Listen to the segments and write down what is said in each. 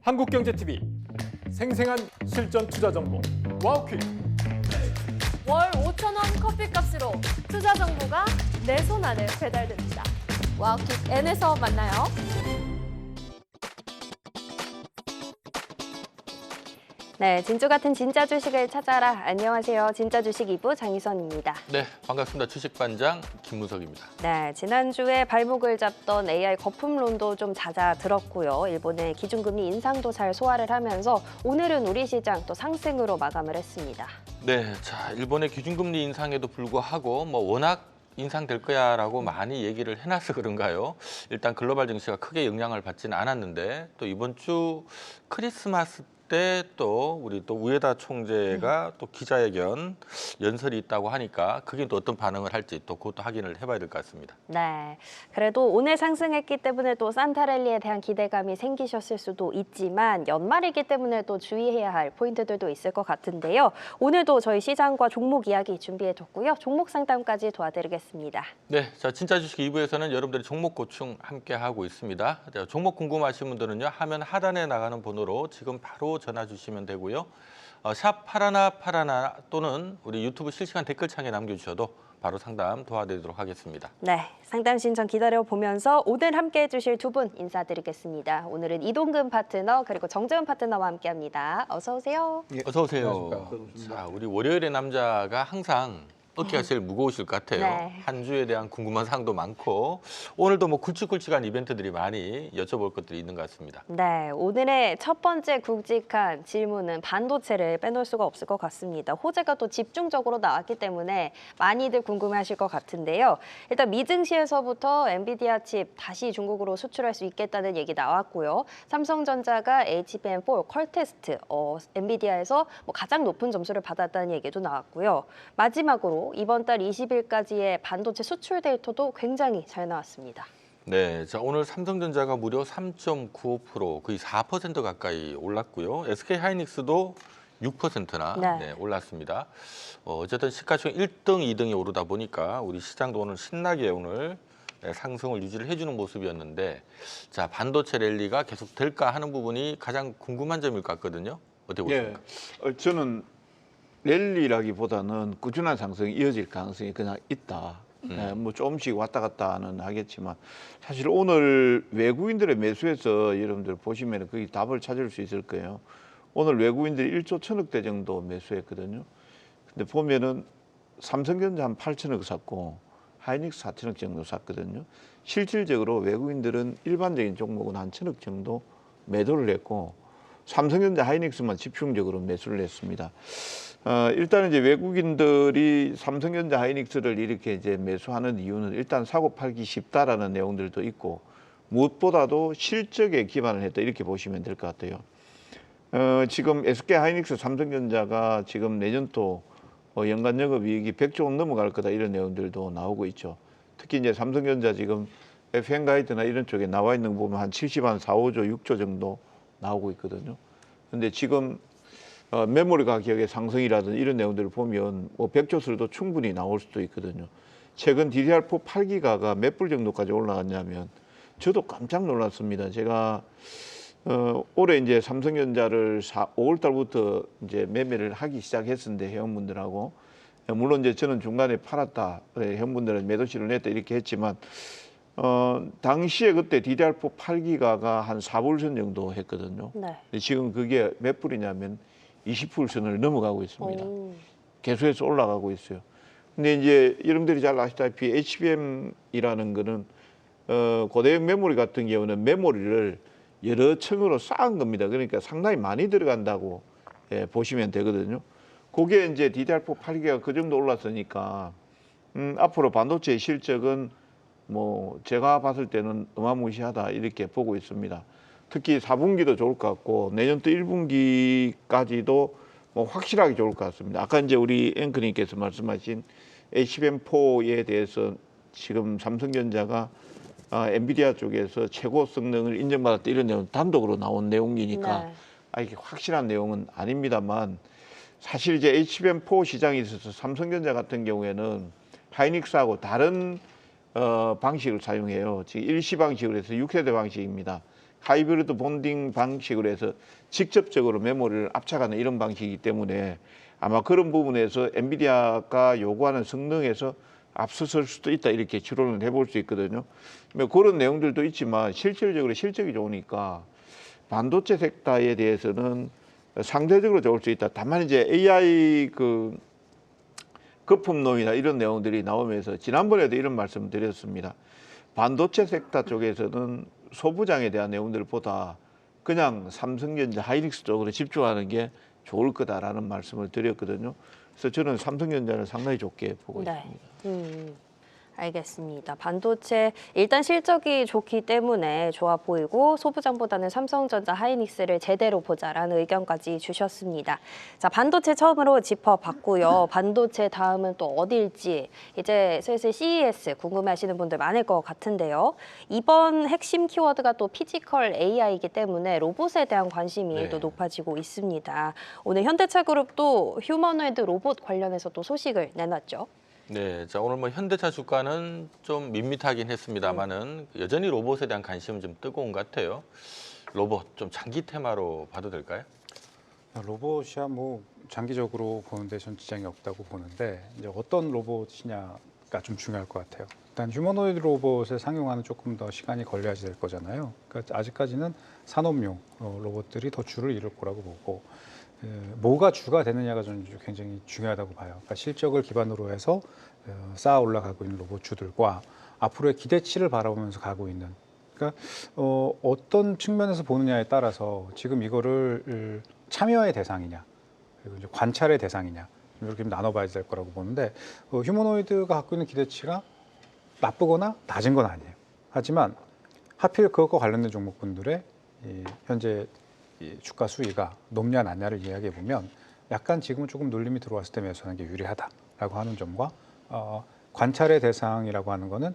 한국경제TV 생생한 실전 투자 정보 와우퀵. 월 5,000원 커피값으로 투자 정보가 내 손 안에 배달됩니다. 와우킥 N에서 만나요. 네, 진주 같은 진짜 주식을 찾아라. 안녕하세요. 진짜 주식 2부 장희선입니다. 네, 반갑습니다. 주식반장 김무석입니다. 네, 지난주에 발목을 잡던 AI 거품론도 좀 잦아들었고요. 일본의 기준금리 인상도 잘 소화를 하면서 오늘은 우리 시장 또 상승으로 마감을 했습니다. 네, 자, 일본의 기준금리 인상에도 불구하고 워낙 인상될 거야라고 많이 얘기를 해놔서 그런가요? 일단 글로벌 증시가 크게 영향을 받지는 않았는데 또 이번 주 크리스마스 때 또 우리 또 우에다 총재가 또 기자회견 연설이 있다고 하니까 그게 또 어떤 반응을 할지 또 그것도 확인을 해봐야 될 것 같습니다. 네, 그래도 오늘 상승했기 때문에 또 산타랠리에 대한 기대감이 생기셨을 수도 있지만 연말이기 때문에 또 주의해야 할 포인트들도 있을 것 같은데요. 오늘도 저희 시장과 종목 이야기 준비해뒀고요. 종목 상담까지 도와드리겠습니다. 네, 자 진짜 주식 2부에서는 여러분들이 종목 고충 함께 하고 있습니다. 자, 종목 궁금하신 분들은요 화면 하단에 나가는 번호로 지금 바로 전화 주시면 되고요. 샵 파라나 또는 우리 유튜브 실시간 댓글창에 남겨주셔도 바로 상담 도와드리도록 하겠습니다. 네, 상담 신청 기다려보면서 오늘 함께해 주실 두 분 인사드리겠습니다. 오늘은 이동근 파트너 그리고 정재훈 파트너와 함께합니다. 어서 오세요. 예, 어서 오세요. 자, 우리 월요일의 남자가 항상 어깨가 제일 무거우실 것 같아요. 네. 한 주에 대한 궁금한 사항도 많고 오늘도 굵직굵직한 이벤트들이 많이 여쭤볼 것들이 있는 것 같습니다. 네, 오늘의 첫 번째 굵직한 질문은 반도체를 빼놓을 수가 없을 것 같습니다. 호재가 또 집중적으로 나왔기 때문에 많이들 궁금해하실 것 같은데요. 일단 미증시에서부터 엔비디아 칩 다시 중국으로 수출할 수 있겠다는 얘기 나왔고요. 삼성전자가 HBM4 컬 테스트, 엔비디아에서 가장 높은 점수를 받았다는 얘기도 나왔고요. 마지막으로 이번 달 20일까지의 반도체 수출 데이터도 굉장히 잘 나왔습니다. 네, 자 오늘 삼성전자가 무려 3.95% 거의 4% 가까이 올랐고요. SK하이닉스도 6%나 네. 올랐습니다. 어쨌든 시가총 1등, 2등이 오르다 보니까 우리 시장도 오늘 신나게 오늘 상승을 유지를 해주는 모습이었는데 자 반도체 랠리가 계속 될까 하는 부분이 가장 궁금한 점일 것 같거든요. 어떻게 보십니까? 예, 저는 랠리라기보다는 꾸준한 상승이 이어질 가능성이 그냥 있다. 조금씩 왔다 갔다는 하겠지만 사실 오늘 외국인들의 매수에서 여러분들 보시면 거기 답을 찾을 수 있을 거예요. 오늘 외국인들이 1조 1,000억 대 정도 매수했거든요. 근데 보면은 삼성전자 한 8,000억 샀고 하이닉스 4,000억 정도 샀거든요. 실질적으로 외국인들은 일반적인 종목은 한 1,000억 정도 매도를 했고 삼성전자 하이닉스만 집중적으로 매수를 했습니다. 일단 이제 외국인들이 삼성전자 하이닉스를 이렇게 이제 매수하는 이유는 일단 사고 팔기 쉽다라는 내용들도 있고 무엇보다도 실적에 기반을 했다 이렇게 보시면 될 것 같아요. 지금 SK 하이닉스 삼성전자가 지금 내년도 연간 영업이익이 100조 원 넘어갈 거다 이런 내용들도 나오고 있죠. 특히 이제 삼성전자 지금 FN 가이드나 이런 쪽에 나와 있는 거 보면 한 70, 한 4, 5조, 6조 정도 나오고 있거든요. 근데 지금 메모리 가격의 상승이라든지 이런 내용들을 보면 100조설도 충분히 나올 수도 있거든요. 최근 DDR4 8기가가 몇 불 정도까지 올라갔냐면 저도 깜짝 놀랐습니다. 제가 올해 이제 삼성전자를 5월 달부터 이제 매매를 하기 시작했었는데 회원분들하고 물론 이제 저는 중간에 팔았다, 회원분들은 매도 실을 냈다 이렇게 했지만 당시에 그때 DDR4 8기가가 한 4불선 정도 했거든요. 네. 근데 지금 그게 몇 불이냐면 20불선을 넘어가고 있습니다. 계속해서 올라가고 있어요. 근데 이제 여러분들이 잘 아시다시피 HBM이라는 거는 고대형 메모리 같은 경우는 메모리를 여러 층으로 쌓은 겁니다. 그러니까 상당히 많이 들어간다고 보시면 되거든요. 그게 이제 DDR4 8기가 그 정도 올랐으니까 앞으로 반도체의 실적은 제가 봤을 때는 어마무시하다 이렇게 보고 있습니다. 특히 4분기도 좋을 것 같고 내년도 1분기까지도 확실하게 좋을 것 같습니다. 아까 이제 우리 앵커님께서 말씀하신 HBM4에 대해서 지금 삼성전자가 엔비디아 쪽에서 최고 성능을 인정받았다 이런 내용 단독으로 나온 내용이니까 네. 이게 확실한 내용은 아닙니다만 사실 이제 HBM4 시장에 있어서 삼성전자 같은 경우에는 하이닉스하고 다른 방식을 사용해요. 지금 일시 방식으로 해서 6세대 방식입니다. 하이브리드 본딩 방식으로 해서 직접적으로 메모리를 압착하는 이런 방식이기 때문에 아마 그런 부분에서 엔비디아가 요구하는 성능에서 앞서설 수도 있다 이렇게 추론을 해볼 수 있거든요. 뭐 그런 내용들도 있지만 실질적으로 실적이 좋으니까 반도체 섹터에 대해서는 상대적으로 좋을 수 있다. 다만 이제 AI 그 거품론이나 이런 내용들이 나오면서 지난번에도 이런 말씀을 드렸습니다. 반도체 섹터 쪽에서는 소부장에 대한 내용들보다 그냥 삼성전자 하이닉스 쪽으로 집중하는 게 좋을 거다라는 말씀을 드렸거든요. 그래서 저는 삼성전자를 상당히 좋게 보고 있습니다. 알겠습니다. 반도체 일단 실적이 좋기 때문에 좋아 보이고 소부장보다는 삼성전자 하이닉스를 제대로 보자라는 의견까지 주셨습니다. 자, 반도체 처음으로 짚어봤고요. 반도체 다음은 또 어딜지 이제 슬슬 CES 궁금해하시는 분들 많을 것 같은데요. 이번 핵심 키워드가 또 피지컬 AI이기 때문에 로봇에 대한 관심이 또 높아지고 있습니다. 오늘 현대차그룹도 휴머노이드 로봇 관련해서 또 소식을 내놨죠. 네, 자 오늘 뭐 현대차 주가는 좀 밋밋하긴 했습니다만은 여전히 로봇에 대한 관심은 좀 뜨거운 것 같아요. 로봇 좀 장기 테마로 봐도 될까요? 로봇이야 뭐 장기적으로 보는데 전 지장이 없다고 보는데 이제 어떤 로봇이냐가 좀 중요할 것 같아요. 일단 휴머노이드 로봇을 상용화는 조금 더 시간이 걸려야지 될 거잖아요. 그러니까 아직까지는 산업용 로봇들이 더 주를 이룰 거라고 보고 뭐가 주가 되느냐가 저는 굉장히 중요하다고 봐요. 그러니까 실적을 기반으로 해서 쌓아 올라가고 있는 로봇주들과 앞으로의 기대치를 바라보면서 가고 있는. 그러니까 어떤 측면에서 보느냐에 따라서 지금 이거를 참여의 대상이냐, 그리고 이제 관찰의 대상이냐 이렇게 나눠봐야 될 거라고 보는데 휴머노이드가 갖고 있는 기대치가 나쁘거나 낮은 건 아니에요. 하지만 하필 그것과 관련된 종목분들의 현재 이 주가 수위가 높냐 낮냐를 이야기해 보면 약간 지금은 조금 눌림이 들어왔을 때 매수하는 게 유리하다라고 하는 점과 관찰의 대상이라고 하는 거는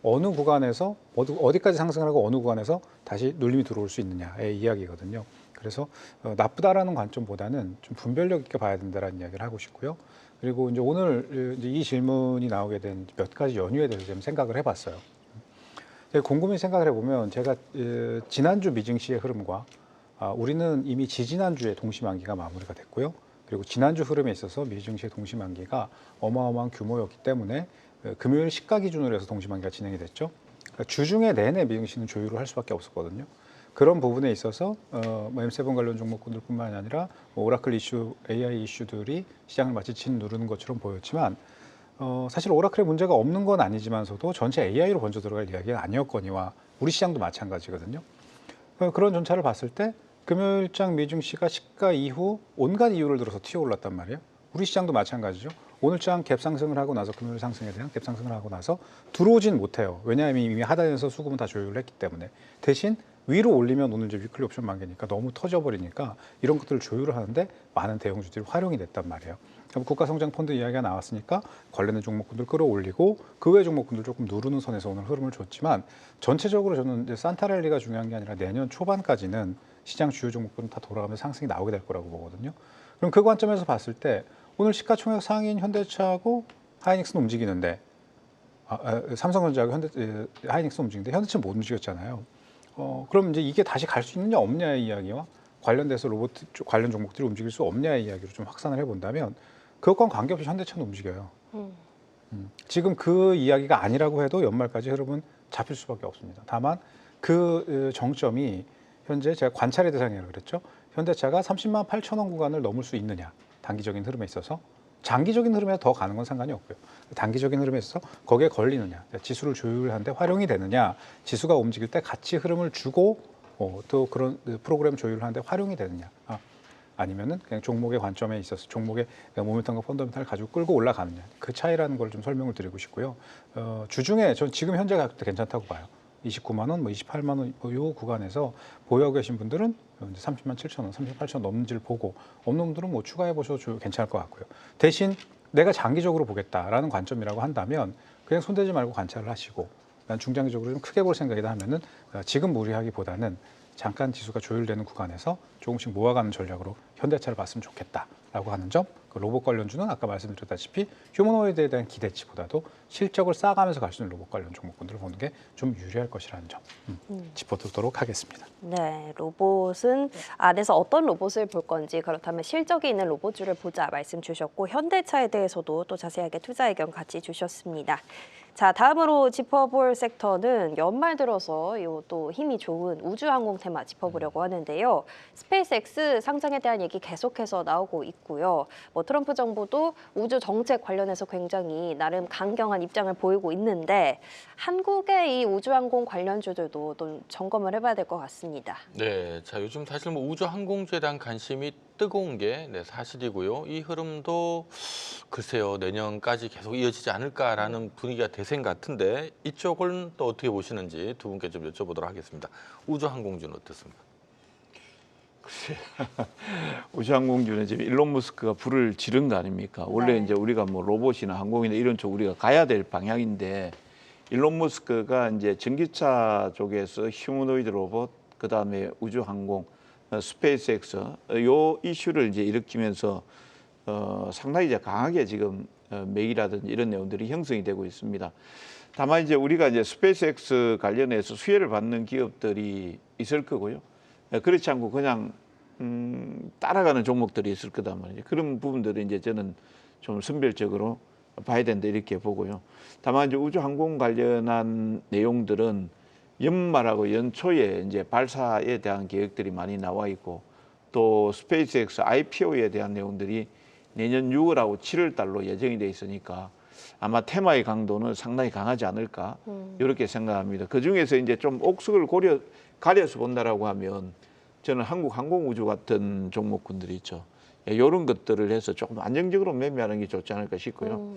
어느 구간에서 어디까지 상승을 하고 어느 구간에서 다시 눌림이 들어올 수 있느냐의 이야기거든요. 그래서 나쁘다라는 관점보다는 좀 분별력 있게 봐야 된다라는 이야기를 하고 싶고요. 그리고 이제 오늘 이제 이 질문이 나오게 된 몇 가지 연유에 대해서 좀 생각을 해봤어요. 곰곰이 생각을 해보면 제가 지난주 미증시의 흐름과 우리는 이미 지지난주에 동시만기가 마무리가 됐고요. 그리고 지난주 흐름에 있어서 미증시의 동시만기가 어마어마한 규모였기 때문에 금요일 시가 기준으로 해서 동시만기가 진행이 됐죠. 그러니까 주중에 내내 미증시는 조율을 할 수밖에 없었거든요. 그런 부분에 있어서 뭐 M7 관련 종목군들뿐만이 아니라 뭐 오라클 이슈, AI 이슈들이 시장을 마치 진 누르는 것처럼 보였지만 사실 오라클에 문제가 없는 건 아니지만서도 전체 AI로 번져 들어갈 이야기는 아니었거니와 우리 시장도 마찬가지거든요. 그런 전차를 봤을 때 금요일장 미증시가 시가 이후 온갖 이유를 들어서 튀어올랐단 말이에요. 우리 시장도 마찬가지죠. 오늘장 갭 상승을 하고 나서 금요일 상승에 대한 갭 상승을 하고 나서 들어오진 못해요. 왜냐하면 이미 하단에서 수급은 다 조율을 했기 때문에. 대신 위로 올리면 오늘 이제 위클리 옵션 만기니까 너무 터져버리니까 이런 것들을 조율을 하는데 많은 대형주들이 활용이 됐단 말이에요. 그럼 국가성장펀드 이야기가 나왔으니까 관련된 종목군들 끌어올리고 그 외 종목군들 조금 누르는 선에서 오늘 흐름을 줬지만 전체적으로 저는 이제 산타랠리가 중요한 게 아니라 내년 초반까지는 시장 주요 종목들은 다 돌아가면서 상승이 나오게 될 거라고 보거든요. 그럼 그 관점에서 봤을 때 오늘 시가총액 상위인 현대차하고 하이닉스는 움직이는데 삼성전자하고 하이닉스는 움직이는데 현대차는 못 움직였잖아요. 그럼 이제 이게 다시 갈 수 있느냐 없냐의 이야기와 관련돼서 로봇 관련 종목들이 움직일 수 없냐의 이야기로 좀 확산을 해본다면 그것과는 관계없이 현대차는 움직여요. 지금 그 이야기가 아니라고 해도 연말까지 흐름은 잡힐 수밖에 없습니다. 다만 그 정점이 현재 제가 관찰의 대상이라고 그랬죠. 현대차가 30만 8천 원 구간을 넘을 수 있느냐. 단기적인 흐름에 있어서. 장기적인 흐름에 더 가는 건 상관이 없고요. 단기적인 흐름에 있어서 거기에 걸리느냐. 지수를 조율하는데 활용이 되느냐. 지수가 움직일 때 같이 흐름을 주고 또 그런 프로그램 조율을 하는데 활용이 되느냐. 아니면은 그냥 종목의 관점에 있어서 종목의 모멘텀과 펀더멘탈을 가지고 끌고 올라가느냐. 그 차이라는 걸 좀 설명을 드리고 싶고요. 주중에 전 지금 현재 가격도 괜찮다고 봐요. 29만 원, 뭐 28만 원 이 구간에서 보유하고 계신 분들은 이제 30만 7천 원, 38천 원 넘는지를 보고 없는 분들은 뭐 추가해 보셔도 괜찮을 것 같고요. 대신 내가 장기적으로 보겠다라는 관점이라고 한다면 그냥 손대지 말고 관찰을 하시고 난 중장기적으로 좀 크게 볼 생각이다 하면은 지금 무리하기보다는 잠깐 지수가 조율되는 구간에서 조금씩 모아가는 전략으로 현대차를 봤으면 좋겠다라고 하는 점, 그 로봇 관련주는 아까 말씀드렸다시피 휴머노이드에 대한 기대치보다도 실적을 쌓아가면서 갈 수 있는 로봇 관련 종목군들을 보는 게 좀 유리할 것이라는 점 짚어두도록 하겠습니다. 네, 로봇은 안에서 어떤 로봇을 볼 건지 그렇다면 실적이 있는 로봇주를 보자 말씀 주셨고 현대차에 대해서도 또 자세하게 투자 의견 같이 주셨습니다. 자, 다음으로 짚어볼 섹터는 연말 들어서 또 힘이 좋은 우주항공 테마 짚어보려고 하는데요. 스페이스X 상장에 대한 얘기 계속해서 나오고 있고요. 뭐 트럼프 정부도 우주 정책 관련해서 굉장히 나름 강경한 입장을 보이고 있는데 한국의 이 우주항공 관련주들도 좀 점검을 해봐야 될 것 같습니다. 네, 자 요즘 사실 뭐 우주항공주에 대한 관심이 뜨거운 게 사실이고요. 이 흐름도 글쎄요 내년까지 계속 이어지지 않을까라는 분위기가 대세인 것 같은데 이쪽은 또 어떻게 보시는지 두 분께 좀 여쭤보도록 하겠습니다. 우주항공주는 어떻습니까? 우주항공주는 지금 일론 머스크가 불을 지른 거 아닙니까? 원래 네. 이제 우리가 뭐 로봇이나 항공이나 이런 쪽 우리가 가야 될 방향인데 일론 머스크가 이제 전기차 쪽에서 휴머노이드 로봇, 그 다음에 우주항공, 스페이스X 요 이슈를 이제 일으키면서 상당히 이제 강하게 지금 맥이라든지 이런 내용들이 형성이 되고 있습니다. 다만 이제 우리가 이제 스페이스X 관련해서 수혜를 받는 기업들이 있을 거고요. 그렇지 않고 그냥 따라가는 종목들이 있을 거단 말이죠. 그런 부분들을 이제 저는 좀 선별적으로 봐야 된다 이렇게 보고요. 다만 이제 우주항공 관련한 내용들은 연말하고 연초에 이제 발사에 대한 계획들이 많이 나와 있고 또 스페이스X IPO에 대한 내용들이 내년 6월하고 7월 달로 예정이 돼 있으니까 아마 테마의 강도는 상당히 강하지 않을까 이렇게 생각합니다. 그 중에서 이제 좀 옥석을 가려서 본다라고 하면 저는 한국 항공우주 같은 종목군들이 있죠. 이런 것들을 해서 조금 안정적으로 매매하는 게 좋지 않을까 싶고요.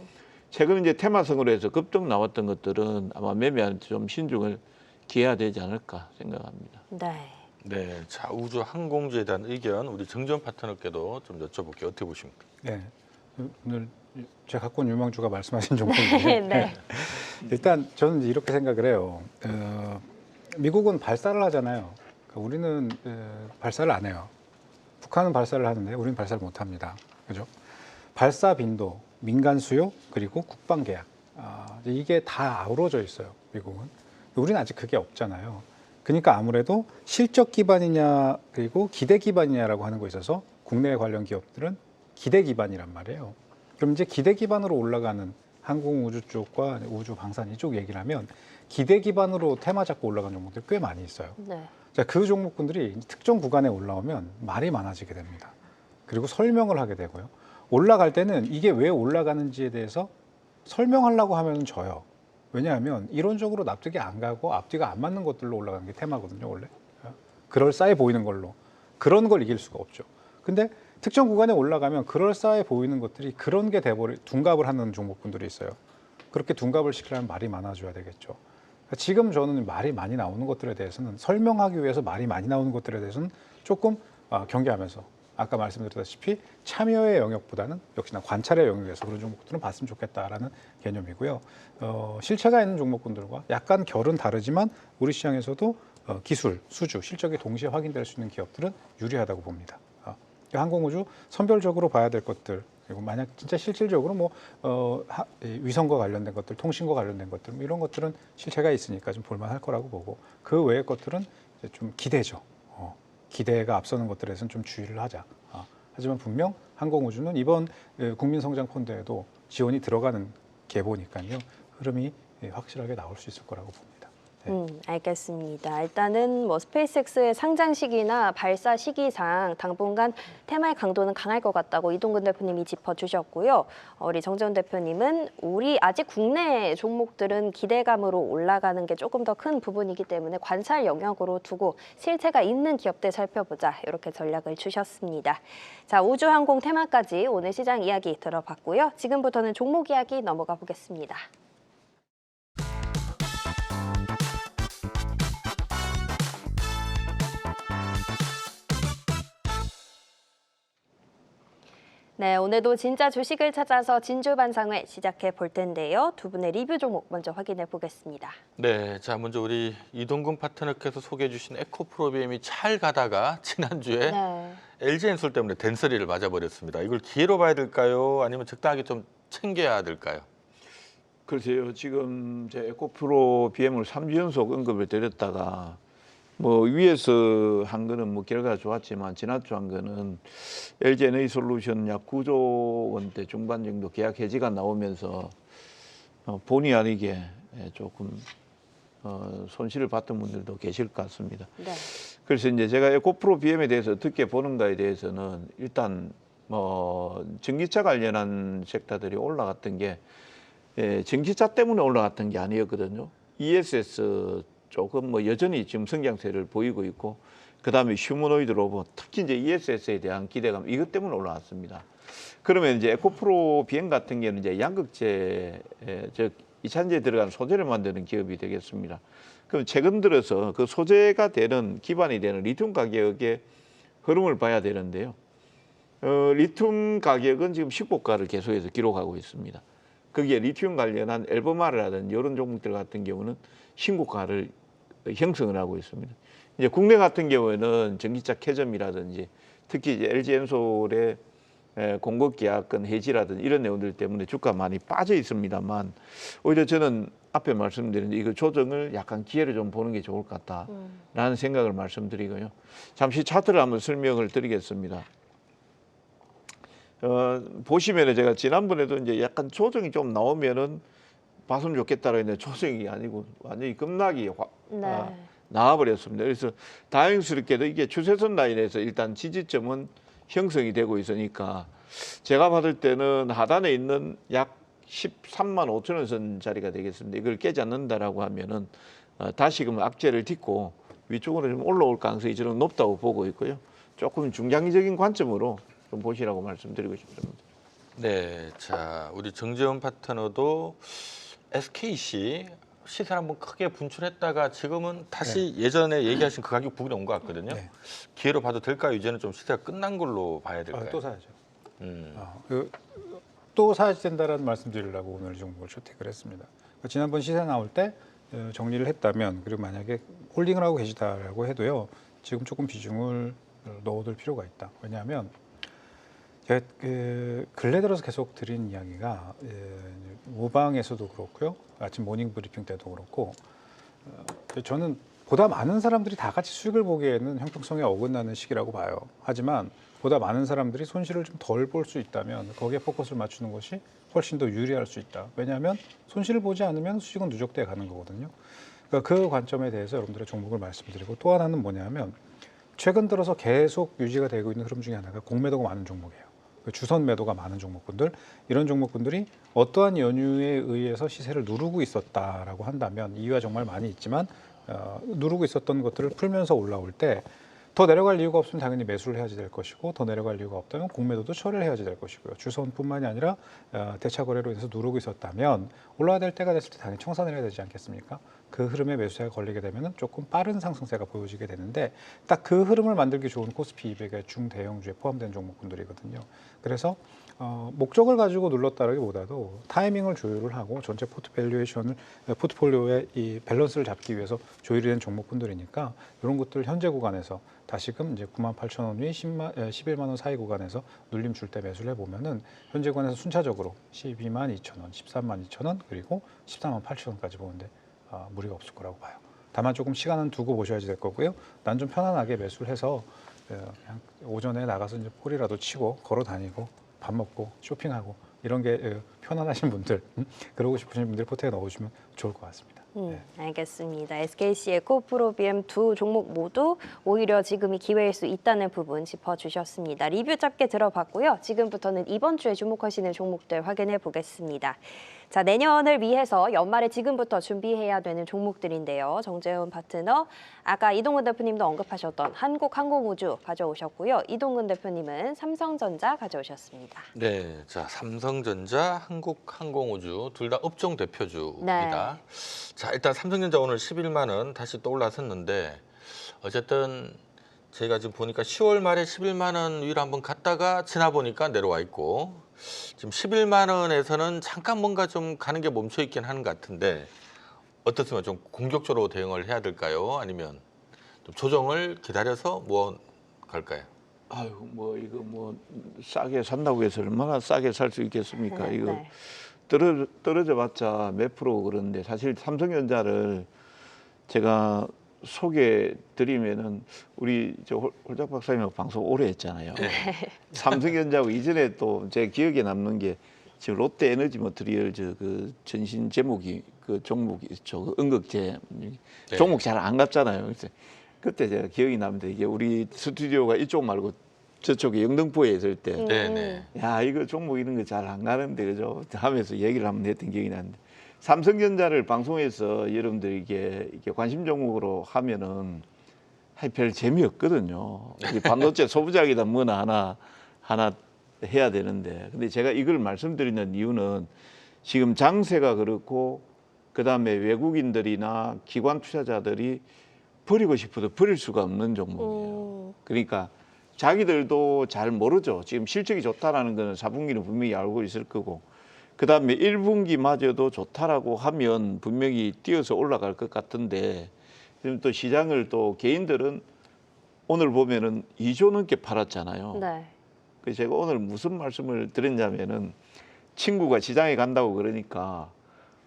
최근 이제 테마성으로 해서 급등 나왔던 것들은 아마 매매하는 좀 신중을 기해야 되지 않을까 생각합니다. 네. 네, 자 우주항공주에 대한 의견 우리 정전 파트너께도 좀 여쭤볼게요. 어떻게 보십니까? 네, 오늘 제가 갖고 온 유망주가 말씀하신 종목인데 네. 일단 저는 이렇게 생각을 해요. 미국은 발사를 하잖아요. 그러니까 우리는 발사를 안 해요. 북한은 발사를 하는데 우리는 발사를 못 합니다. 그죠? 발사 빈도, 민간 수요, 그리고 국방 계약. 이게 다 아우러져 있어요. 미국은. 우리는 아직 그게 없잖아요. 그러니까 아무래도 실적 기반이냐 그리고 기대 기반이냐라고 하는 거에 있어서 국내 관련 기업들은 기대 기반이란 말이에요. 그럼 이제 기대 기반으로 올라가는 항공우주 쪽과 우주 방산 이쪽 얘기를 하면 기대 기반으로 테마 잡고 올라가는 종목들이 꽤 많이 있어요. 네. 자, 그 종목군들이 특정 구간에 올라오면 말이 많아지게 됩니다. 그리고 설명을 하게 되고요. 올라갈 때는 이게 왜 올라가는지에 대해서 설명하려고 하면 져요. 왜냐하면 이론적으로 납득이 안 가고 앞뒤가 안 맞는 것들로 올라가는 게 테마거든요, 원래. 그럴싸해 보이는 걸로. 그런 걸 이길 수가 없죠. 근데 특정 구간에 올라가면 그럴싸해 보이는 것들이 그런 게 돼버리 둔갑을 하는 종목군들이 있어요. 그렇게 둔갑을 시키려면 말이 많아져야 되겠죠. 지금 저는 말이 많이 나오는 것들에 대해서는 설명하기 위해서 말이 많이 나오는 것들에 대해서는 조금 경계하면서 아까 말씀드렸다시피 참여의 영역보다는 역시나 관찰의 영역에서 그런 종목들은 봤으면 좋겠다라는 개념이고요. 실체가 있는 종목군들과 약간 결은 다르지만 우리 시장에서도 기술, 수주, 실적이 동시에 확인될 수 있는 기업들은 유리하다고 봅니다. 항공우주 선별적으로 봐야 될 것들 그리고 만약 진짜 실질적으로 뭐 위성과 관련된 것들, 통신과 관련된 것들 뭐 이런 것들은 실체가 있으니까 좀 볼만할 거라고 보고 그 외의 것들은 이제 좀 기대죠. 기대가 앞서는 것들에서는 좀 주의를 하자. 하지만 분명 항공우주는 이번 국민성장펀드에도 지원이 들어가는 계보니까요. 흐름이 확실하게 나올 수 있을 거라고 봅니다. 알겠습니다. 일단은 뭐 스페이스X의 상장 시기나 발사 시기상 당분간 테마의 강도는 강할 것 같다고 이동근 대표님이 짚어주셨고요. 우리 정재훈 대표님은 우리 아직 국내 종목들은 기대감으로 올라가는 게 조금 더 큰 부분이기 때문에 관찰 영역으로 두고 실체가 있는 기업들 살펴보자 이렇게 전략을 주셨습니다. 자, 우주항공 테마까지 오늘 시장 이야기 들어봤고요. 지금부터는 종목 이야기 넘어가 보겠습니다. 네, 오늘도 진짜 주식을 찾아서 진주반상회 시작해 볼 텐데요. 두 분의 리뷰 종목 먼저 확인해 보겠습니다. 네, 자 먼저 우리 이동근 파트너께서 소개해 주신 에코프로비엠이 잘 가다가 지난주에 네. LG엔솔 때문에 댄서리를 맞아버렸습니다. 이걸 기회로 봐야 될까요? 아니면 적당하게 좀 챙겨야 될까요? 글쎄요, 지금 제 에코프로 BM을 3주 연속 언급을 드렸다가 뭐 위에서 한 거는 뭐 결과가 좋았지만 지난주 한 거는 LG 에너지솔루션 약 9조 원대 중반 정도 계약 해지가 나오면서 본의 아니게 조금 손실을 봤던 분들도 계실 것 같습니다. 네. 그래서 이제 제가 에코프로 BM에 대해서 어떻게 보는가에 대해서는 일단 뭐 전기차 관련한 섹터들이 올라갔던 게 전기차 때문에 올라갔던 게 아니었거든요. ESS 조금 뭐 여전히 지금 성장세를 보이고 있고, 그다음에 휴머노이드 로봇, 특히 이제 ESS에 대한 기대감 이것 때문에 올라왔습니다. 그러면 이제 에코프로 BM 같은 경우는 이제 양극재, 즉 이산재에 들어간 소재를 만드는 기업이 되겠습니다. 그럼 최근 들어서 그 소재가 되는 기반이 되는 리튬 가격의 흐름을 봐야 되는데요. 리튬 가격은 지금 식고가를 계속해서 기록하고 있습니다. 거기에 리튬 관련한 앨범화라든지 이런 종목들 같은 경우는 신고가를 형성을 하고 있습니다. 이제 국내 같은 경우에는 전기차 캐점이라든지 특히 이제 LG엔솔의 공급 계약권 해지라든지 이런 내용들 때문에 주가 많이 빠져 있습니다만, 오히려 저는 앞에 말씀드린 이거 조정을 약간 기회를 좀 보는 게 좋을 것 같다라는 생각을 말씀드리고요. 잠시 차트를 한번 설명을 드리겠습니다. 보시면은 제가 지난번에도 이제 약간 조정이 좀 나오면은 봤으면 좋겠다고 했는데 조정이 아니고 완전히 급락이 나와버렸습니다. 그래서 다행스럽게도 이게 추세선 라인에서 일단 지지점은 형성이 되고 있으니까 제가 받을 때는 하단에 있는 약 13만 5천 원 선 자리가 되겠습니다. 이걸 깨지 않는다라고 하면은 다시금 악재를 딛고 위쪽으로 좀 올라올 가능성이 저는 높다고 보고 있고요. 조금 중장기적인 관점으로 좀 보시라고 말씀드리고 싶습니다. 네, 자 우리 정재원 파트너도 SKC 시세를 한번 크게 분출했다가 지금은 다시 예전에 얘기하신 그 가격 부근에 온 것 같거든요. 네. 기회로 봐도 될까요? 이제는 좀 시세가 끝난 걸로 봐야 될까요? 또 사야죠. 음. 또 사야 된다라는 말씀드리려고 오늘 종목을 채택을 했습니다. 지난번 시세 나올 때 정리를 했다면, 그리고 만약에 홀딩을 하고 계시다라고 해도요, 지금 조금 비중을 넣어둘 필요가 있다. 왜냐하면 제가 근래 들어서 계속 드린 이야기가 모방에서도 그렇고요, 아침 모닝 브리핑 때도 그렇고, 저는 보다 많은 사람들이 다 같이 수익을 보기에는 형평성에 어긋나는 시기라고 봐요. 하지만 보다 많은 사람들이 손실을 좀 덜 볼 수 있다면 거기에 포커스를 맞추는 것이 훨씬 더 유리할 수 있다. 왜냐하면 손실을 보지 않으면 수익은 누적돼 가는 거거든요. 그러니까 그 관점에 대해서 여러분들의 종목을 말씀드리고, 또 하나는 뭐냐면 최근 들어서 계속 유지가 되고 있는 흐름 중에 하나가 공매도가 많은 종목이에요. 주선 매도가 많은 종목군들, 이런 종목군들이 어떠한 연유에 의해서 시세를 누르고 있었다라고 한다면, 이유가 정말 많이 있지만 누르고 있었던 것들을 풀면서 올라올 때 더 내려갈 이유가 없으면 당연히 매수를 해야지 될 것이고, 더 내려갈 이유가 없다면 공매도도 처리를 해야지 될 것이고요. 주선뿐만이 아니라 대차 거래로 인해서 누르고 있었다면 올라야 될 때가 됐을 때 당연히 청산을 해야 되지 않겠습니까? 그 흐름에 매수세가 걸리게 되면 조금 빠른 상승세가 보여지게 되는데, 딱 그 흐름을 만들기 좋은 코스피 200의 중대형주에 포함된 종목군들이거든요. 그래서 목적을 가지고 눌렀다라기보다도 타이밍을 조율을 하고 전체 포트폴리오의 이 밸런스를 잡기 위해서 조율이 된 종목군들이니까, 이런 것들 현재 구간에서 다시금 이제 98,000원 위 11만 원 사이 구간에서 눌림 줄 때 매수를 해보면은 현재 구간에서 순차적으로 12만 2천 원, 13만 2천 원, 그리고 14만 8천 원까지 보는데 무리가 없을 거라고 봐요. 다만 조금 시간은 두고 보셔야지 될 거고요. 난 좀 편안하게 매수를 해서 그냥 오전에 나가서 이제 폴이라도 치고 걸어 다니고 밥 먹고 쇼핑하고 이런 게 편안하신 분들, 그러고 싶으신 분들 포트에 넣어주시면 좋을 것 같습니다. 알겠습니다. SKC 에코프로비엠 두 종목 모두 오히려 지금이 기회일 수 있다는 부분 짚어주셨습니다. 리뷰 짧게 들어봤고요. 지금부터는 이번 주에 주목하시는 종목들 확인해 보겠습니다. 자, 내년을 위해서 연말에 지금부터 준비해야 되는 종목들인데요. 정재훈 파트너, 아까 이동근 대표님도 언급하셨던 한국항공우주 가져오셨고요. 이동근 대표님은 삼성전자 가져오셨습니다. 네, 자 삼성전자, 한국항공우주 둘 다 업종 대표주입니다. 네. 자 일단 삼성전자 오늘 11만 원 다시 또 올라섰는데, 어쨌든 제가 지금 보니까 10월 말에 11만 원 위로 한번 갔다가 지나 보니까 내려와 있고 지금 11만 원에서는 잠깐 뭔가 좀 가는 게 멈춰 있긴 하는 것 같은데 어떻습니까? 좀 공격적으로 대응을 해야 될까요? 아니면 좀 조정을 기다려서 뭐 갈까요? 아유 뭐 이거 뭐 싸게 산다고 해서 얼마나 싸게 살 수 있겠습니까? 이거 네. 떨어져 봤자 몇 프로 그런데 사실 삼성전자를 제가 소개 드리면은 우리 저 홀짝 박사님하고 방송 오래 했잖아요. 삼성전자하고 이전에 또 제 기억에 남는 게 지금 롯데에너지 머티리얼 저 그 전신 제목이 그 종목이 저 응급제 종목 잘 안 갔잖아요. 그래서 그때 제가 기억이 납니다. 이게 우리 스튜디오가 이쪽 말고 저쪽에 영등포에 있을 때 네네. 야 이거 종목 이런 거 잘 안 가는데 그죠? 하면서 얘기를 한번 했던 기억이 나는데 삼성전자를 방송에서 여러분들이 이게 관심 종목으로 하면은 별 재미없거든요. 우리 반도체 소부장이다 뭐나 하나 해야 되는데 근데 제가 이걸 말씀드리는 이유는 지금 장세가 그렇고 그다음에 외국인들이나 기관 투자자들이 버리고 싶어도 버릴 수가 없는 종목이에요. 그러니까 자기들도 잘 모르죠. 지금 실적이 좋다라는 거는 4분기는 분명히 알고 있을 거고 그다음에 1분기마저도 좋다라고 하면 분명히 뛰어서 올라갈 것 같은데 지금 또 시장을 또 개인들은 오늘 보면은 2조 넘게 팔았잖아요. 네. 그래서 제가 오늘 무슨 말씀을 드렸냐면은 친구가 시장에 간다고 그러니까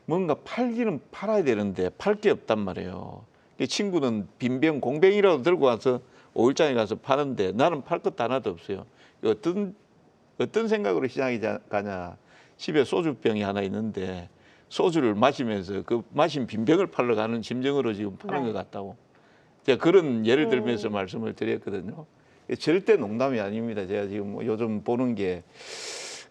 뭔가 팔기는 팔아야 되는데 팔 게 없단 말이에요. 이 친구는 빈병 공병이라도 들고 와서 5일장에 가서 파는데 나는 팔 것도 하나도 없어요. 어떤 생각으로 시장에 가냐. 집에 소주병이 하나 있는데 소주를 마시면서 그 마신 빈병을 팔러 가는 심정으로 지금 파는 네. 것 같다고. 제가 그런 예를 들면서 말씀을 드렸거든요. 절대 농담이 아닙니다. 제가 지금 뭐 요즘 보는 게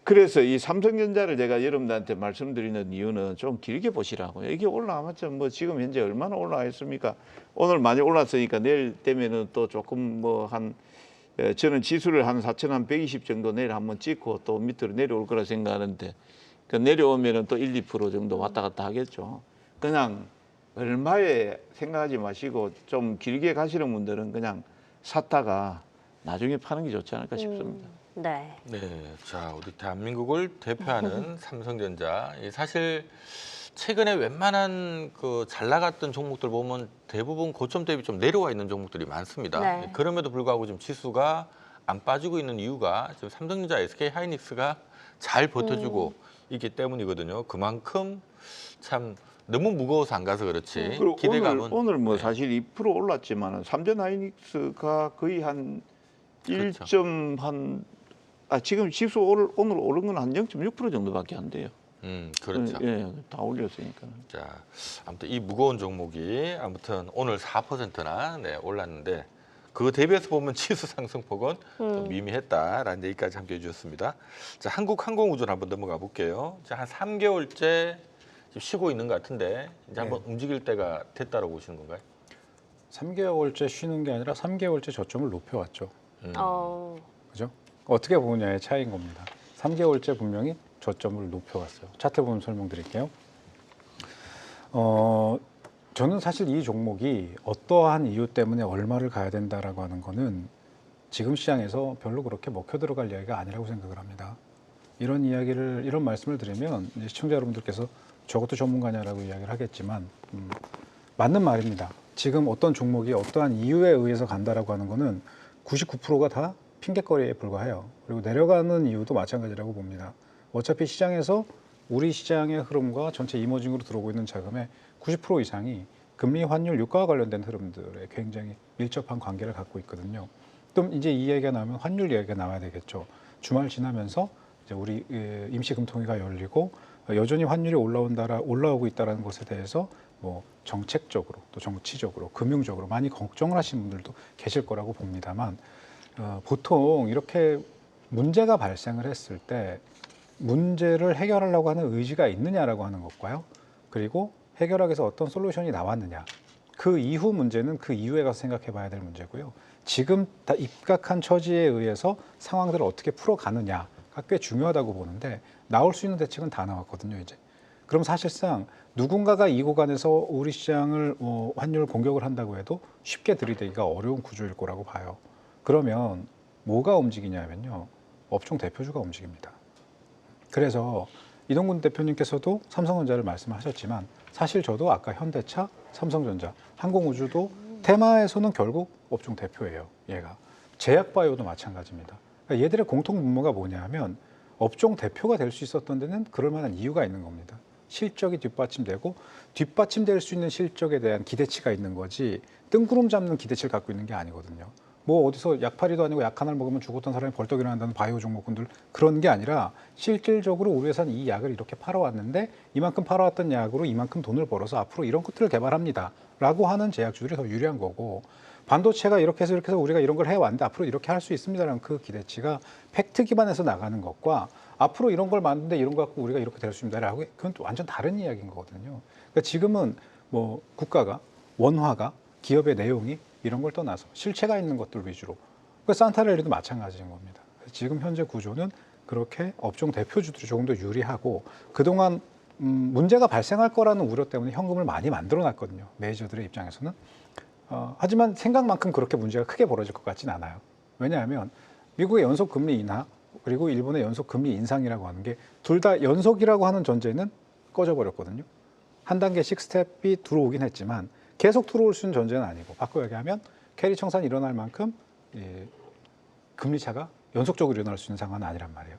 그래서 이 삼성전자를 제가 여러분들한테 말씀드리는 이유는 좀 길게 보시라고요. 이게 올라가봤자 뭐 지금 현재 얼마나 올라가 있습니까? 오늘 많이 올랐으니까 내일 되면은 또 조금 뭐 저는 지수를 한 4,120 정도 내일 한번 찍고 또 밑으로 내려올 거라 생각하는데 그 내려오면은 또 1, 2% 정도 왔다 갔다 하겠죠. 그냥 얼마에 생각하지 마시고 좀 길게 가시는 분들은 그냥 샀다가 나중에 파는 게 좋지 않을까 싶습니다. 네. 네, 자 우리 대한민국을 대표하는 삼성전자. 사실 최근에 웬만한 그 잘 나갔던 종목들 보면 대부분 고점 대비 좀 내려와 있는 종목들이 많습니다. 네. 그럼에도 불구하고 지금 지수가 안 빠지고 있는 이유가 지금 삼성전자, SK 하이닉스가 잘 버텨주고 있기 때문이거든요. 그만큼 참 너무 무거워서 안 가서 그렇지. 그리고 기대감은 오늘 뭐 네. 사실 2% 올랐지만은 삼전 하이닉스가 거의 한 그렇죠. 1점 지금 지수 오늘 오른 건 한 0.6% 정도밖에 안 돼요. 그렇죠. 예, 다 올렸으니까. 자, 아무튼 이 무거운 종목이 아무튼 오늘 4%나 올랐는데 그거 대비해서 보면 지수 상승폭은 또 미미했다라는 얘기까지 함께 해주셨습니다. 자, 한국항공우주를 한번 넘어가 볼게요. 자, 한 3개월째 지금 쉬고 있는 것 같은데 이제 한번 움직일 때가 됐다고 보시는 건가요? 3개월째 쉬는 게 아니라 3개월째 저점을 높여왔죠. 그죠? 어떻게 보느냐의 차이인 겁니다. 3개월째 분명히 저점을 높여왔어요. 차트 보면 설명드릴게요. 저는 사실 이 종목이 어떠한 이유 때문에 얼마를 가야 된다라고 하는 거는 지금 시장에서 별로 그렇게 먹혀 들어갈 이야기가 아니라고 생각을 합니다. 이런 말씀을 드리면 이제 시청자 여러분들께서 저것도 전문가냐라고 이야기를 하겠지만 맞는 말입니다. 지금 어떤 종목이 어떠한 이유에 의해서 간다라고 하는 거는 99%가 다 핑계거리에 불과해요. 그리고 내려가는 이유도 마찬가지라고 봅니다. 어차피 시장에서 우리 시장의 흐름과 전체 이머징으로 들어오고 있는 자금의 90% 이상이 금리, 환율, 유가와 관련된 흐름들에 굉장히 밀접한 관계를 갖고 있거든요. 또 이제 이 이야기가 나오면 환율 이야기가 나와야 되겠죠. 주말 지나면서 이제 우리 임시금통위가 열리고 여전히 환율이 올라오고 있다는 것에 대해서 뭐 정책적으로 또 정치적으로 금융적으로 많이 걱정을 하시는 분들도 계실 거라고 봅니다만 보통 이렇게 문제가 발생을 했을 때 문제를 해결하려고 하는 의지가 있느냐라고 하는 것과요. 그리고 해결하기 위해서 어떤 솔루션이 나왔느냐. 그 이후 문제는 그 이후에 가서 생각해 봐야 될 문제고요. 지금 다 입각한 처지에 의해서 상황들을 어떻게 풀어가느냐가 꽤 중요하다고 보는데 나올 수 있는 대책은 다 나왔거든요. 이제 그럼 사실상 누군가가 이 구간에서 우리 시장을 환율 공격을 한다고 해도 쉽게 들이대기가 어려운 구조일 거라고 봐요. 그러면 뭐가 움직이냐면요. 업종 대표주가 움직입니다. 그래서 이동근 대표님께서도 삼성전자를 말씀하셨지만 사실 저도 아까 현대차, 삼성전자, 항공우주도 테마에서는 결국 업종 대표예요. 얘가. 제약바이오도 마찬가지입니다. 그러니까 얘들의 공통 분모가 뭐냐면 업종 대표가 될 수 있었던 데는 그럴 만한 이유가 있는 겁니다. 실적이 뒷받침되고 뒷받침될 수 있는 실적에 대한 기대치가 있는 거지 뜬구름 잡는 기대치를 갖고 있는 게 아니거든요. 뭐 어디서 약파리도 아니고 약 하나를 먹으면 죽었던 사람이 벌떡 일어난다는 바이오 종목군들 그런 게 아니라 실질적으로 우리 회사는 이 약을 이렇게 팔아왔는데 이만큼 팔아왔던 약으로 이만큼 돈을 벌어서 앞으로 이런 것들을 개발합니다. 라고 하는 제약주들이 더 유리한 거고 반도체가 이렇게 해서 우리가 이런 걸 해왔는데 앞으로 이렇게 할 수 있습니다라는 그 기대치가 팩트 기반에서 나가는 것과 앞으로 이런 걸 만드는데 이런 거 갖고 우리가 이렇게 될 수 있습니다라고 그건 또 완전 다른 이야기인 거거든요. 그러니까 지금은 뭐 국가가 원화가 기업의 내용이 이런 걸 떠나서 실체가 있는 것들 위주로 그러니까 산타렐리도 마찬가지인 겁니다. 지금 현재 구조는 그렇게 업종 대표주들이 조금 더 유리하고 그동안 문제가 발생할 거라는 우려 때문에 현금을 많이 만들어 놨거든요. 메이저들의 입장에서는. 하지만 생각만큼 그렇게 문제가 크게 벌어질 것 같지는 않아요. 왜냐하면 미국의 연속 금리 인하 그리고 일본의 연속 금리 인상이라고 하는 게 둘 다 연속이라고 하는 전제는 꺼져버렸거든요. 한 단계씩 스텝이 들어오긴 했지만 계속 들어올 수 있는 전제는 아니고 바꿔 얘기하면 캐리 청산이 일어날 만큼 금리 차가 연속적으로 일어날 수 있는 상황은 아니란 말이에요.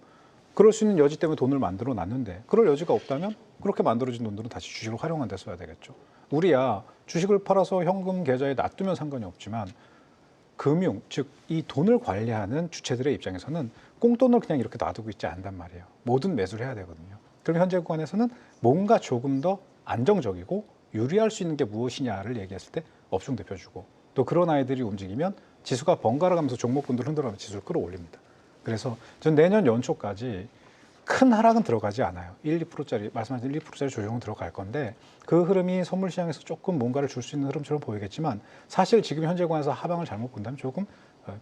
그럴 수 있는 여지 때문에 돈을 만들어 놨는데 그럴 여지가 없다면 그렇게 만들어진 돈들은 다시 주식을 활용한 데 써야 되겠죠. 우리야 주식을 팔아서 현금 계좌에 놔두면 상관이 없지만 금융, 즉 이 돈을 관리하는 주체들의 입장에서는 꽁돈을 그냥 이렇게 놔두고 있지 않단 말이에요. 모든 매수를 해야 되거든요. 그럼 현재 구간에서는 뭔가 조금 더 안정적이고 유리할 수 있는 게 무엇이냐를 얘기했을 때 업종 대표주고 또 그런 아이들이 움직이면 지수가 번갈아 가면서 종목군들 흔들어가면서 지수를 끌어올립니다. 그래서 전 내년 연초까지 큰 하락은 들어가지 않아요. 1, 2%짜리 말씀하신 1, 2%짜리 조정은 들어갈 건데 그 흐름이 선물 시장에서 조금 뭔가를 줄 수 있는 흐름처럼 보이겠지만 사실 지금 현재 구간에서 하방을 잘못 본다면 조금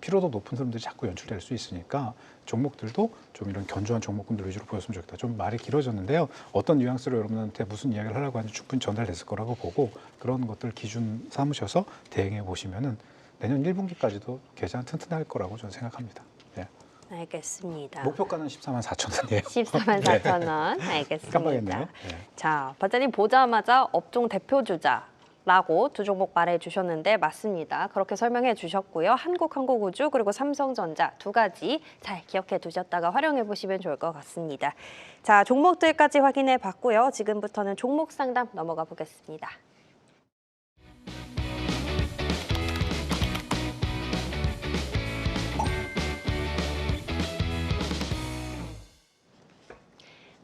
피로도 높은 흐름들이 자꾸 연출될 수 있으니까 종목들도 좀 이런 견조한 종목군들 위주로 보였으면 좋겠다. 좀 말이 길어졌는데요. 어떤 뉘앙스로 여러분한테 무슨 이야기를 하려고 하는지 충분히 전달됐을 거라고 보고 그런 것들 기준 삼으셔서 대응해 보시면은 내년 1분기까지도 계좌는 튼튼할 거라고 저는 생각합니다. 예. 알겠습니다. 목표가는 14만 4천 원이에요. 14만 4천 원. 알겠습니다. 깜빡했네요. 네. 자, 반장님 보자마자 업종 대표주자라고 두 종목 말해주셨는데 맞습니다. 그렇게 설명해 주셨고요. 한국항공우주 그리고 삼성전자 두 가지 잘 기억해 두셨다가 활용해 보시면 좋을 것 같습니다. 자, 종목들까지 확인해 봤고요. 지금부터는 종목 상담 넘어가 보겠습니다.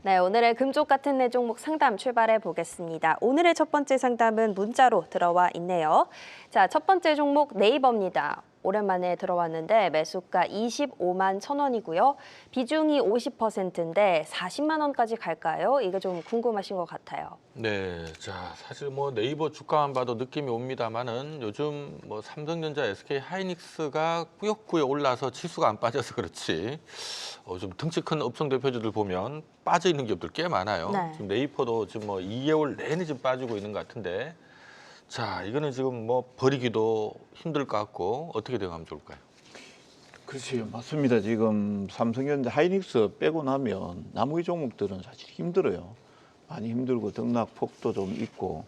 네, 오늘의 금쪽 같은 내 종목 상담 출발해 보겠습니다. 오늘의 첫 번째 상담은 문자로 들어와 있네요. 자, 첫 번째 종목 네이버입니다. 오랜만에 들어왔는데 매수가 25만 1,000원이고요. 비중이 50%인데 40만 원까지 갈까요? 이게 좀 궁금하신 것 같아요. 네, 자 사실 뭐 네이버 주가만 봐도 느낌이 옵니다만은 요즘 뭐 삼성전자, SK 하이닉스가 꾸역꾸역 올라서 지수가 안 빠져서 그렇지 좀 덩치 큰 업종 대표주들 보면 빠져 있는 기업들 꽤 많아요. 네. 지금 네이버도 지금 뭐 2개월 내내 지금 빠지고 있는 것 같은데. 자, 이거는 지금 뭐 버리기도 힘들 것 같고 어떻게 대응하면 좋을까요? 그렇죠. 맞습니다. 지금 삼성전자 하이닉스 빼고 나면 나머지 종목들은 사실 힘들어요. 많이 힘들고 등락폭도 좀 있고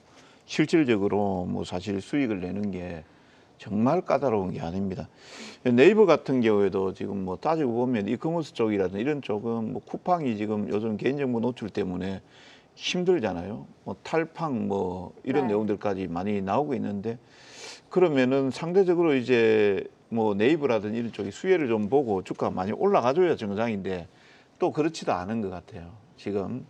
실질적으로 뭐 사실 수익을 내는 게 정말 까다로운 게 아닙니다. 네이버 같은 경우에도 지금 뭐 따지고 보면 이커머스 쪽이라든지 이런 쪽은 뭐 쿠팡이 지금 요즘 개인정보 노출 때문에 힘들잖아요. 뭐 탈팡 뭐 이런 네. 내용들까지 많이 나오고 있는데 그러면은 상대적으로 이제 뭐 네이버라든지 이런 쪽이 수혜를 좀 보고 주가가 많이 올라가줘야 정상인데 또 그렇지도 않은 것 같아요. 지금.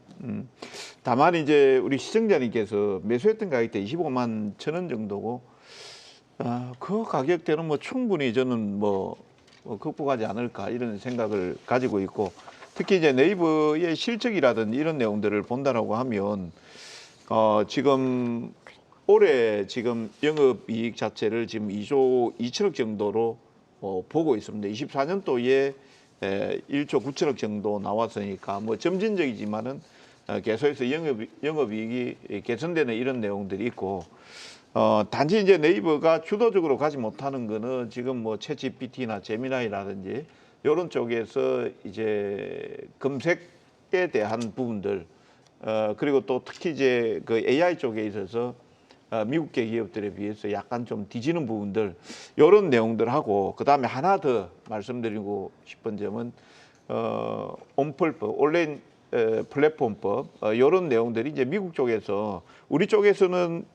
다만 이제 우리 시청자님께서 매수했던 가격대 25만 1,000원 정도고 그 가격대는 뭐 충분히 저는 뭐 극복하지 않을까 이런 생각을 가지고 있고 특히 이제 네이버의 실적이라든지 이런 내용들을 본다라고 하면 지금 올해 지금 영업이익 자체를 지금 2조 2천억 정도로 보고 있습니다. 24년도에 1조 9천억 정도 나왔으니까 뭐 점진적이지만은 개소해서 영업이익이 개선되는 이런 내용들이 있고 단지 이제 네이버가 주도적으로 가지 못하는 거는 지금 뭐 챗GPT나 제미나이라든지 이런 쪽에서 이제 검색에 대한 부분들 그리고 또 특히 이제 그 AI 쪽에 있어서 미국계 기업들에 비해서 약간 좀 뒤지는 부분들 이런 내용들하고 그다음에 하나 더 말씀드리고 싶은 점은 온폴법 온라인 플랫폼법 이런 내용들이 이제 미국 쪽에서 우리 쪽에서는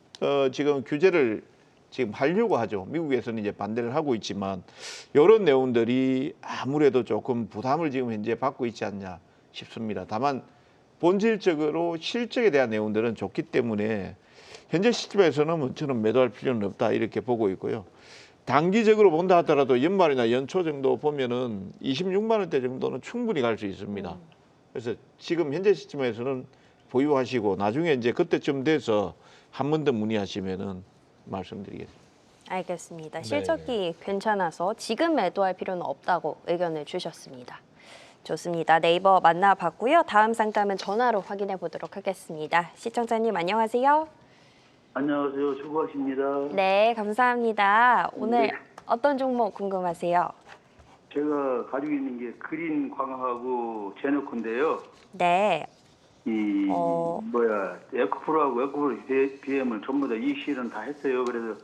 지금 규제를 지금 하려고 하죠. 미국에서는 이제 반대를 하고 있지만 이런 내용들이 아무래도 조금 부담을 지금 현재 받고 있지 않냐 싶습니다. 다만 본질적으로 실적에 대한 내용들은 좋기 때문에 현재 시점에서는 뭐 저는 매도할 필요는 없다 이렇게 보고 있고요. 단기적으로 본다 하더라도 연말이나 연초 정도 보면은 26만 원대 정도는 충분히 갈 수 있습니다. 그래서 지금 현재 시점에서는 보유하시고 나중에 이제 그때쯤 돼서 한 번 더 문의하시면은 말씀드리겠습니다. 알겠습니다. 네. 실적이 괜찮아서 지금 매도할 필요는 없다고 의견을 주셨습니다. 좋습니다. 네이버 만나봤고요. 다음 상담은 전화로 확인해 보도록 하겠습니다. 시청자님 안녕하세요. 안녕하세요. 수고하십니다. 네, 감사합니다. 오늘 네. 어떤 종목 궁금하세요? 제가 가지고 있는 게 그린 광학하고 제너코인데요. 네. 이 에코프로하고 에코프로 BM을 전부 다 이익실은 다 했어요. 그래서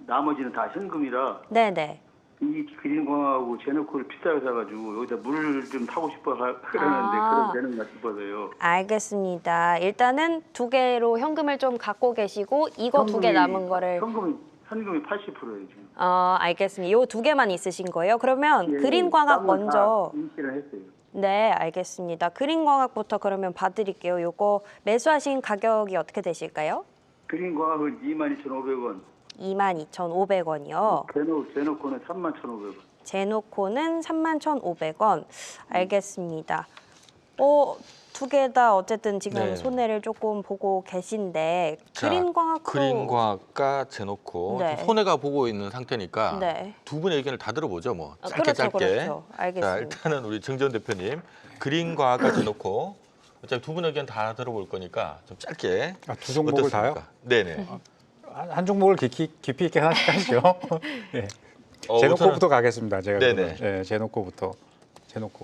나머지는 다 현금이라 네네. 이 그린 광학하고 제너코를 비싸게 사가지고 여기다 물 좀 타고 싶어 그러는데 그럼 되는가 싶어서요. 알겠습니다. 일단은 두 개로 현금을 좀 갖고 계시고 이거 두 개 남은 거를 현금이 80%예요 지금. 알겠습니다. 요 두 개만 있으신 거예요? 그러면 예, 그린 광학 남은 먼저. 다 이익실은 했어요. 네, 알겠습니다. 그린 광학부터 그러면 봐드릴게요. 요거 매수하신 가격이 어떻게 되실까요? 그린 광학은 22,500원. 22,500원이요. 제너코는 31,500원. 제노코는 31,500원. 알겠습니다. 두 개 다 어쨌든 지금 네. 손해를 조금 보고 계신데 자, 그린광학도 그린과학과 제놓고 네. 손해가 보고 있는 상태니까 네. 두 분의 의견을 다 들어보죠. 뭐 짧게 그렇죠, 짧게. 그렇죠. 알겠습니다. 자, 일단은 우리 정전 대표님 그린과학과 제놓고 어차피 두 분의 의견 다 들어볼 거니까 좀 짧게. 두 종목을 어떻습니까? 다요? 네네. 한 종목을 깊이 있게 하나씩 하시죠. 네. 우선은- 제노코부터 가겠습니다. 제가 네네. 네, 제노코부터. 제노코.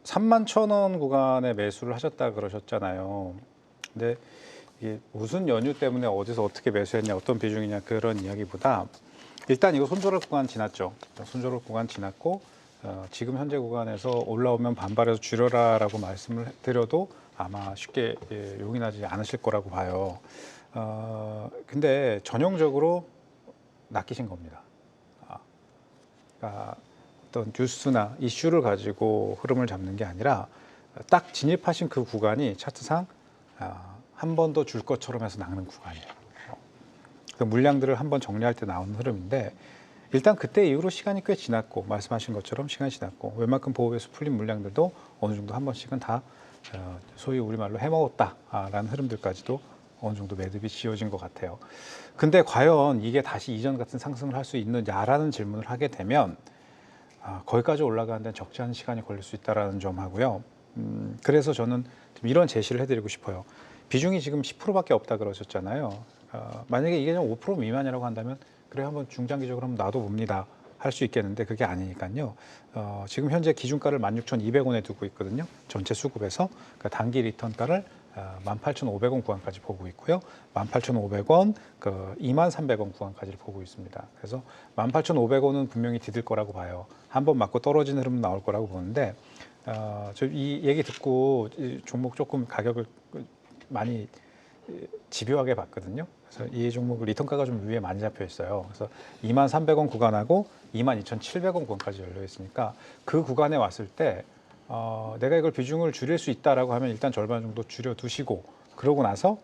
31,000원 구간에 매수를 하셨다 그러셨잖아요. 근데 이게 무슨 연유 때문에 어디서 어떻게 매수했냐, 어떤 비중이냐 그런 이야기보다 일단 이거 손절할 구간 지났죠. 손절할 구간 지났고 지금 현재 구간에서 올라오면 반발해서 줄여라라고 말씀을 드려도 아마 쉽게 용인하지 않으실 거라고 봐요. 근데 전형적으로 낚이신 겁니다. 그러니까 어떤 뉴스나 이슈를 가지고 흐름을 잡는 게 아니라 딱 진입하신 그 구간이 차트상 한 번 더 줄 것처럼 해서 낚는 구간이에요. 그 물량들을 한번 정리할 때 나오는 흐름인데 일단 그때 이후로 시간이 꽤 지났고 말씀하신 것처럼 시간이 지났고 웬만큼 보호에서 풀린 물량들도 어느 정도 한 번씩은 다 소위 우리말로 해먹었다라는 흐름들까지도 어느 정도 매듭이 지어진 것 같아요. 근데 과연 이게 다시 이전 같은 상승을 할 수 있느냐라는 질문을 하게 되면 거기까지 올라가는 데는 적지 않은 시간이 걸릴 수 있다는 점하고요. 그래서 저는 좀 이런 제시를 해드리고 싶어요. 비중이 지금 10%밖에 없다 그러셨잖아요. 만약에 이게 좀 5% 미만이라고 한다면 그래 한번 중장기적으로 한번 놔둬봅니다. 할 수 있겠는데 그게 아니니까요. 지금 현재 기준가를 16,200원에 두고 있거든요. 전체 수급에서 그러니까 단기 리턴가를 18,500원 구간까지 보고 있고요. 18,500원, 23,300원 구간까지를 보고 있습니다. 그래서 18,500원은 분명히 디딜 거라고 봐요. 한번 맞고 떨어지는 흐름 나올 거라고 보는데 저 이 얘기 듣고 이 종목 조금 가격을 많이 집요하게 봤거든요. 그래서 이 종목 리턴가가 좀 위에 많이 잡혀 있어요. 그래서 23,300원 구간하고 22,700원 구간까지 열려 있으니까 그 구간에 왔을 때 내가 이걸 비중을 줄일 수 있다라고 하면 일단 절반 정도 줄여 두시고 그러고 나서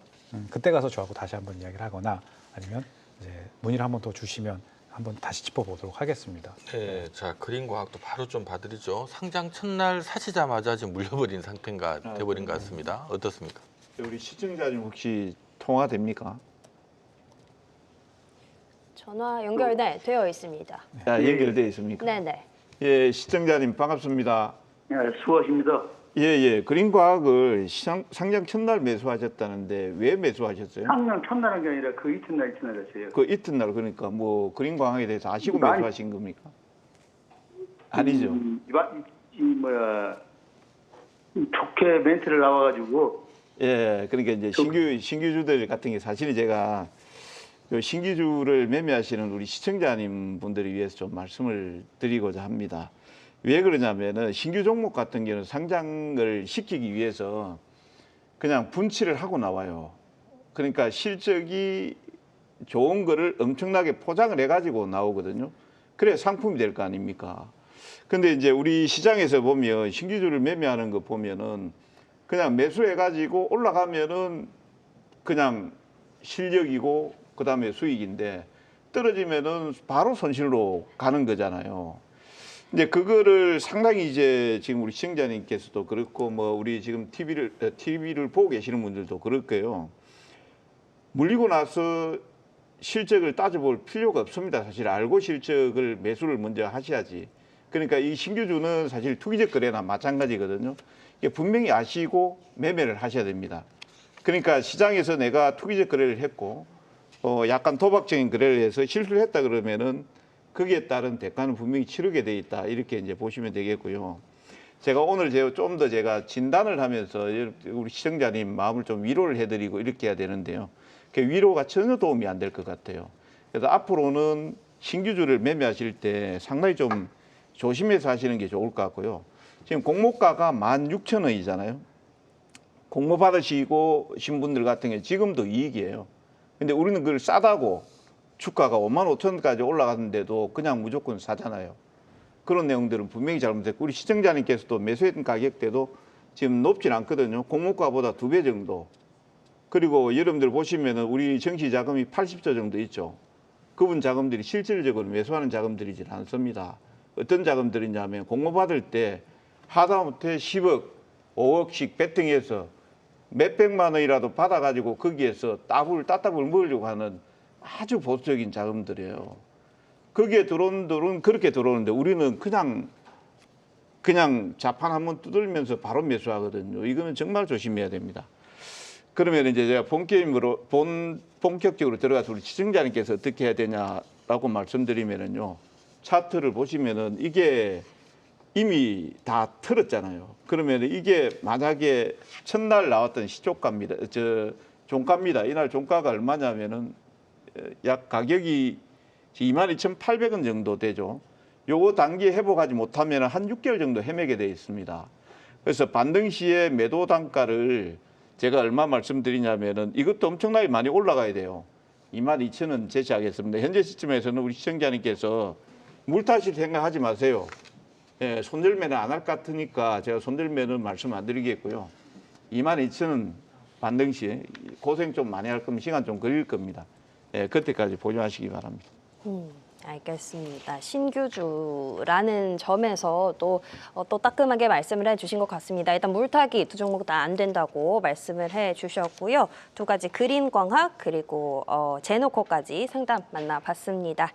그때 가서 저하고 다시 한번 이야기를 하거나 아니면 이제 문의를 한번 더 주시면 한번 다시 짚어보도록 하겠습니다. 네, 자 그린과학도 바로 좀 봐드리죠. 상장 첫날 사시자마자 지금 물려버린 상태가 돼버린 것 같습니다. 어떻습니까? 우리 시청자님 혹시 통화됩니까? 전화 연결 되어 있습니다. 연결되어 있습니까? 네네. 예, 시청자님 반갑습니다. 네, 수고하십니다. 예. 그린과학을 상장 첫날 매수하셨다는데 왜 매수하셨어요? 상장 첫날은 게 아니라 그 이튿날 했어요. 그 이튿날 그러니까 뭐 그린과학에 대해서 아시고 많이- 매수하신 겁니까? 아니죠. 좋게 멘트를 나와가지고 예, 그러니까 이제 신규주들 같은 게 사실은 제가 요 신규주를 매매하시는 우리 시청자님 분들을 위해서 좀 말씀을 드리고자 합니다. 왜 그러냐면은 신규 종목 같은 경우는 상장을 시키기 위해서 그냥 분치를 하고 나와요. 그러니까 실적이 좋은 거를 엄청나게 포장을 해가지고 나오거든요. 그래 상품이 될 거 아닙니까? 근데 이제 우리 시장에서 보면 신규주를 매매하는 거 보면은 그냥 매수해가지고 올라가면은 그냥 실력이고 그다음에 수익인데 떨어지면은 바로 손실로 가는 거잖아요. 이제 그거를 상당히 이제 지금 우리 시청자님께서도 그렇고 뭐 우리 지금 TV를 보고 계시는 분들도 그럴 거예요. 물리고 나서 실적을 따져볼 필요가 없습니다. 사실 알고 실적을 매수를 먼저 하셔야지. 그러니까 이 신규주는 사실 투기적 거래나 마찬가지거든요. 이게 분명히 아시고 매매를 하셔야 됩니다. 그러니까 시장에서 내가 투기적 거래를 했고 약간 도박적인 거래를 해서 실수를 했다 그러면은 거기에 따른 대가는 분명히 치르게 돼 있다. 이렇게 이제 보시면 되겠고요. 제가 오늘 좀 더 제가 진단을 하면서 우리 시청자님 마음을 좀 위로를 해드리고 이렇게 해야 되는데요. 그 위로가 전혀 도움이 안 될 것 같아요. 그래서 앞으로는 신규주를 매매하실 때 상당히 좀 조심해서 하시는 게 좋을 것 같고요. 지금 공모가가 16,000원이잖아요. 공모 받으시고 신 분들 같은 경우 지금도 이익이에요. 근데 우리는 그걸 싸다고 주가가 55,000원까지 올라갔는데도 그냥 무조건 사잖아요. 그런 내용들은 분명히 잘못됐고 우리 시청자님께서도 매수했던 가격대도 지금 높진 않거든요. 공모가보다 2배 정도. 그리고 여러분들 보시면은 우리 정시 자금이 80조 정도 있죠. 그분 자금들이 실질적으로 매수하는 자금들이지 않습니다. 어떤 자금들이냐면 공모 받을 때 하다못해 10억, 5억씩 베팅해서 몇백만 원이라도 받아가지고 거기에서 따답을 먹으려고 하는 아주 보수적인 자금들이에요. 거기에 들어오는 돈은 그렇게 들어오는데 우리는 그냥 자판 한번 두들면서 바로 매수하거든요. 이거는 정말 조심해야 됩니다. 그러면 이제 제가 본격적으로 들어가서 우리 시청자님께서 어떻게 해야 되냐라고 말씀드리면은요. 차트를 보시면은 이게 이미 다 틀었잖아요. 그러면 이게 만약에 첫날 나왔던 시초가입니다. 종가입니다. 이날 종가가 얼마냐면은 약 가격이 22,800원 정도 되죠. 요거 단기에 회복하지 못하면 한 6개월 정도 헤매게 되어 있습니다. 그래서 반등 시에 매도 단가를 제가 얼마 말씀드리냐면은 이것도 엄청나게 많이 올라가야 돼요. 22,000원 제시하겠습니다. 현재 시점에서는 우리 시청자님께서 물타실 생각하지 마세요. 예, 손절매는 안 할 것 같으니까 제가 손절매는 말씀 안 드리겠고요. 22,000원 반등 시 고생 좀 많이 할 거면 시간 좀 걸릴 겁니다. 예, 그때까지 보존하시기 바랍니다. 알겠습니다. 신규주라는 점에서 또 따끔하게 말씀을 해주신 것 같습니다. 일단 물타기 두 종목 다 안 된다고 말씀을 해주셨고요. 두 가지 그린광학 그리고 제노코까지 상담 만나봤습니다.